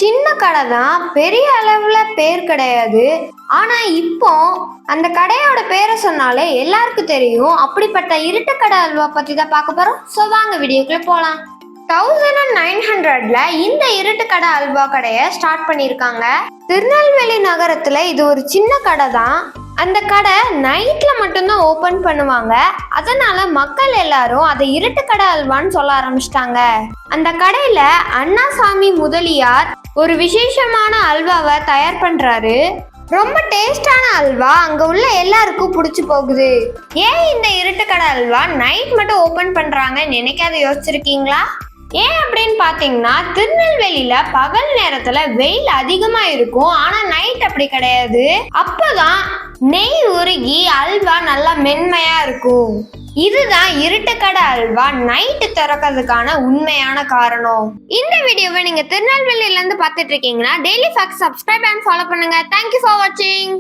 சின்ன கடை தான், பெரிய அளவுல பேர் கிடையாது. ஆனா இப்போ அந்த கடையோட பேரை சொன்னாலே எல்லாருக்கும் தெரியும். அப்படிப்பட்ட இருட்டு கடை அல்வா பத்தி தான் பார்க்க போறோம். ஸோ வாங்க வீடியோக்குள்ள போலாம். 1900ல இந்த இருட்டு கடை அல்வா கடையை ஸ்டார்ட் பண்ணியிருக்காங்க. திருநெல்வேலி நகரத்துல இது ஒரு சின்ன கடை தான். அந்த கடை நைட்ல மட்டும்தான் ஓபன் பண்ணுவாங்க. அதனால மக்கள் எல்லாரும் அதை இருட்டு கடை அல்வான்னு சொல்ல ஆரம்பிச்சிட்டாங்க. அந்த கடையில அண்ணாசாமி முதலியார் ஒரு விசேஷமான அல்வாவை தயார் பண்றாரு. ரொம்ப டேஸ்டான அல்வா அங்க உள்ள எல்லாருக்கும் பிடிச்சு போகுது. ஏன் இந்த இருட்டு கடை அல்வா நைட் மட்டும் ஓபன் பண்றாங்கன்னு நினைக்காத யோசிச்சிருக்கீங்களா? ஏன் அப்படின்னு பாத்தீங்கன்னா, திருநெல்வேலியில பகல் நேரத்துல வெயில் அதிகமா இருக்கும். ஆனா நைட் அப்படி கிடையாது. அப்பதான் நெய் உருகி அல்வா நல்லா மென்மையா இருக்கும். இதுதான் இருட்டு கடை அல்வா நைட்டு திறக்கிறதுக்கான உண்மையான காரணம். இந்த வீடியோவை நீங்க திருநெல்வேலியில இருந்து பார்த்துட்டு இருக்கீங்கன்னா daily fact subscribe and follow பண்ணுங்க. தேங்க்யூ ஃபார் வாட்சிங்.